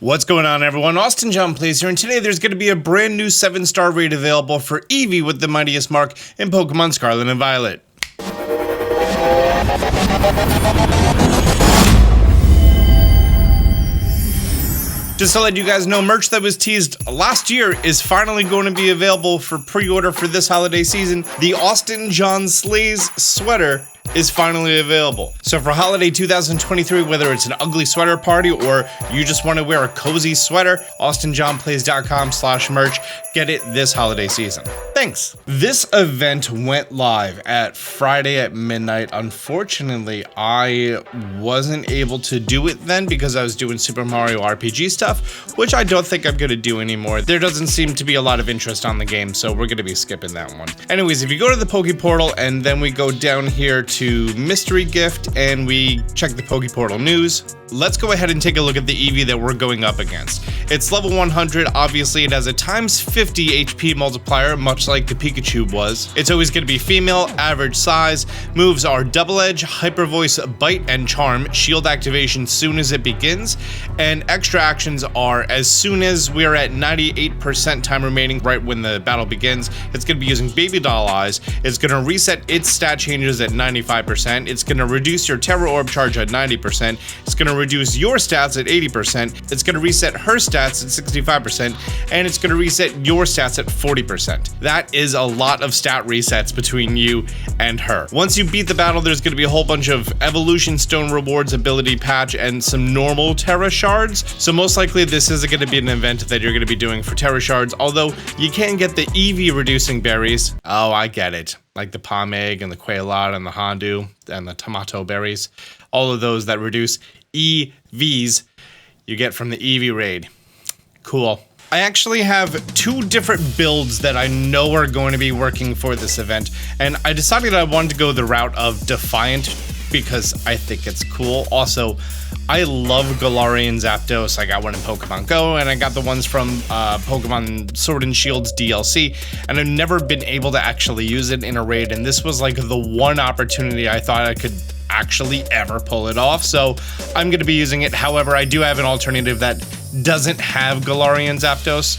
What's going on, everyone? Austin John Plays here, and today there's going to be a brand new 7-star raid available for Eevee with the mightiest mark in Pokemon Scarlet and Violet. Just to let you guys know, merch that was teased last year is finally going to be available for pre-order for this holiday season. The Austin John Slays sweater is finally available. So for holiday 2023, whether it's an ugly sweater party or you just want to wear a cozy sweater, austinjohnplays.com/merch. Get it this holiday season. Thanks. This event went live at Friday at midnight. Unfortunately, I wasn't able to do it then because I was doing Super Mario RPG stuff, which I don't think I'm going to do anymore. There doesn't seem to be a lot of interest on the game, so we're going to be skipping that one. Anyways, if you go to the Poke Portal and then we go down here to Mystery Gift and we check the Poke Portal news, let's go ahead and take a look at the Eevee that we're going up against. It's level 100, obviously it has a times 50 HP multiplier, much like the Pikachu was. It's always going to be female, average size. Moves are Double Edge, Hyper Voice, Bite, and Charm. Shield activation soon as it begins. And extra actions are as soon as we're at 98% time remaining, right when the battle begins, it's going to be using Baby Doll Eyes. It's going to reset its stat changes at 95%. It's going to reduce your Terra Orb charge at 90%. It's going to reduce your stats at 80%. It's going to reset her stats at 65%. And it's going to reset your stats at 40%. That is a lot of stat resets between you and her. Once you beat the battle, there's going to be a whole bunch of Evolution Stone rewards, ability patch, and some normal Terra Shards. So most likely this is going to be an event that you're going to be doing for Terra Shards, although you can get the Eevee reducing berries. Oh, I get it. Like the Palm Egg and the Quailot and the Hondu and the Tomato berries. All of those that reduce EVs you get from the Eevee raid. Cool. I actually have two different builds that I know are going to be working for this event, and I decided I wanted to go the route of Defiant because I think it's cool. Also, I love Galarian Zapdos. I got one in Pokemon Go, and I got the ones from Pokemon Sword and Shield's DLC, and I've never been able to actually use it in a raid, and this was like the one opportunity I thought I could actually ever pull it off, so I'm going to be using it. However, I do have an alternative that doesn't have Galarian Zapdos.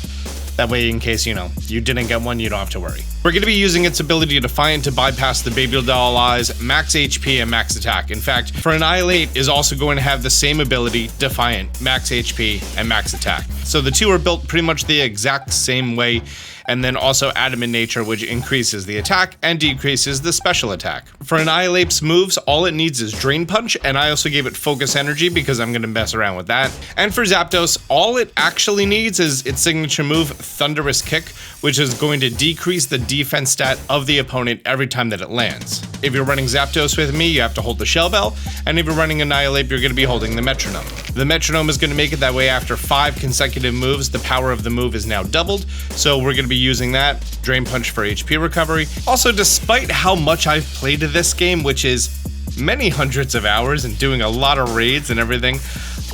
That way, in case, you didn't get one, you don't have to worry. We're going to be using its ability Defiant to bypass the Baby Doll Eyes, max HP, and max attack. In fact, for Annihilate is also going to have the same ability, Defiant, max HP, and max attack. So the two are built pretty much the exact same way, and then also Adamant Nature, which increases the attack and decreases the special attack. For Annihilate's moves, all it needs is Drain Punch, and I also gave it Focus Energy because I'm going to mess around with that. And for Zapdos, all it actually needs is its signature move, Thunderous Kick, which is going to decrease the defense stat of the opponent every time that it lands. If you're running Zapdos with me, you have to hold the Shell Bell, and if you're running Annihilate, you're going to be holding the Metronome. The Metronome is going to make it that way after 5 consecutive moves, the power of the move is now doubled, so we're going to be using that. Drain Punch for HP recovery. Also, despite how much I've played this game, which is many hundreds of hours and doing a lot of raids and everything,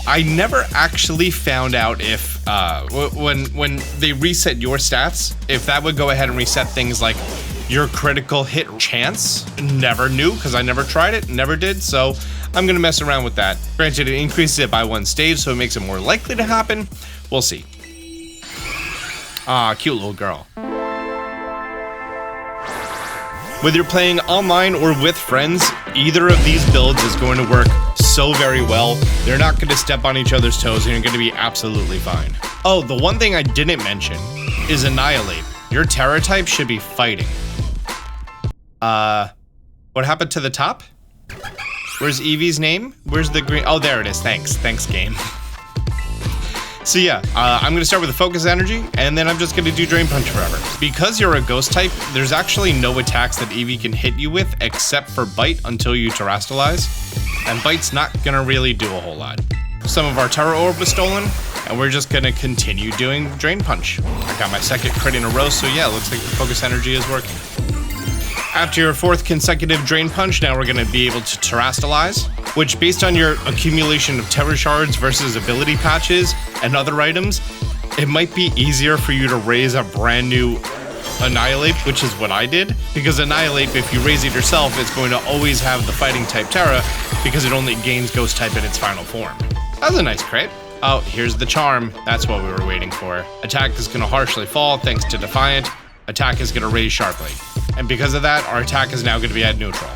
I never actually found out if when they reset your stats, if that would go ahead and reset things like your critical hit chance. Never knew because I never tried it, never did, so I'm gonna mess around with that. Granted, it increases it by 1 stage, so it makes it more likely to happen. We'll see. Ah, cute little girl. Whether you're playing online or with friends, either of these builds is going to work so very well. They're not going to step on each other's toes, and you're going to be absolutely fine. Oh, the one thing I didn't mention is Annihilate. Your Terra type should be fighting. What happened to the top? Where's Eevee's name? Where's the green? Oh, there it is. Thanks, game. So yeah, I'm going to start with the Focus Energy, and then I'm just going to do Drain Punch forever. Because you're a Ghost type, there's actually no attacks that Eevee can hit you with except for Bite until you Terrastalize, and Bite's not going to really do a whole lot. Some of our Terra Orb was stolen, and we're just going to continue doing Drain Punch. I got my second crit in a row, so yeah, it looks like the Focus Energy is working. After your 4th consecutive Drain Punch, now we're going to be able to Terrastalize, which based on your accumulation of Terra Shards versus ability patches and other items, it might be easier for you to raise a brand new Annihilate, which is what I did, because Annihilate, if you raise it yourself, it's going to always have the fighting type Terra because it only gains Ghost type in its final form. That was a nice crit. Oh, here's the charm. That's what we were waiting for. Attack is going to harshly fall thanks to Defiant. Attack is going to raise sharply. And because of that, our attack is now going to be at neutral.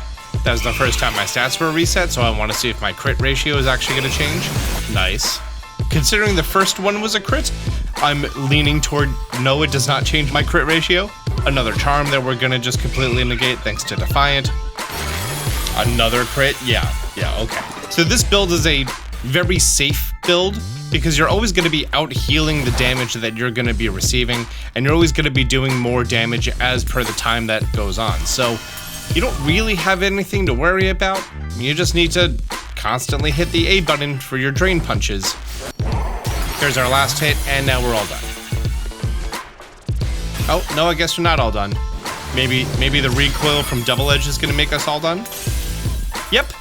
That was the first time my stats were reset, so I want to see if my crit ratio is actually going to change. Nice. Considering the first one was a crit, I'm leaning toward no, it does not change my crit ratio. Another charm that we're going to just completely negate thanks to Defiant. Another crit. Yeah, okay. So this build is a very safe build because you're always going to be out healing the damage that you're going to be receiving, and you're always going to be doing more damage as per the time that goes on. So you don't really have anything to worry about. You just need to constantly hit the A button for your drain punches. Here's our last hit, and now we're all done. Oh, no, I guess we're not all done. Maybe the recoil from Double Edge is gonna make us all done? Yep.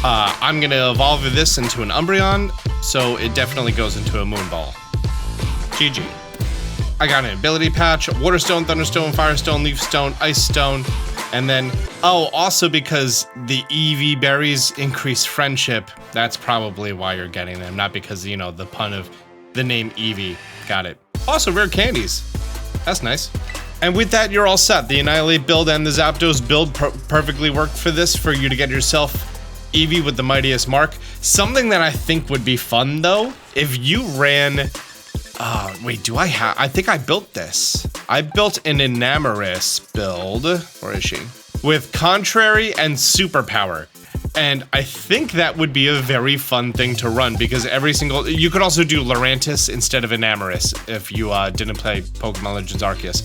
I'm gonna evolve this into an Umbreon, so it definitely goes into a Moonball. GG. I got an ability patch, Water Stone, Thunderstone, Firestone, Leaf Stone, Ice Stone, and then, oh, also because the Eevee berries increase friendship, that's probably why you're getting them, not because, you know, the pun of the name Eevee. Got it. Also, rare candies. That's nice. And with that, you're all set. The Annihilate build and the Zapdos build perfectly work for this, for you to get yourself Eevee with the Mightiest Mark. Something that I think would be fun, though, if you ran... wait, do I have... I think I built this. I built an Enamorous build. Where is she? With Contrary and Superpower. And I think that would be a very fun thing to run because every single... You could also do Lurantis instead of Enamorous if you didn't play Pokemon Legends Arceus.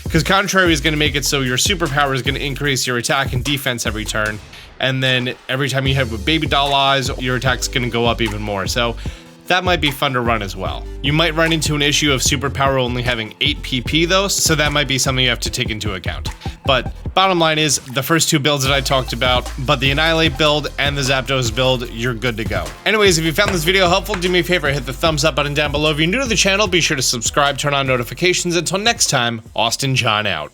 Because Contrary is going to make it so your Superpower is going to increase your attack and defense every turn. And then every time you hit with Baby Doll Eyes, your attack's going to go up even more. So that might be fun to run as well. You might run into an issue of Superpower only having 8 PP though, so that might be something you have to take into account. But bottom line is, the first two builds that I talked about, but the Annihilate build and the Zapdos build, you're good to go. Anyways, if you found this video helpful, do me a favor, hit the thumbs up button down below. If you're new to the channel, be sure to subscribe, turn on notifications. Until next time, Austin John out.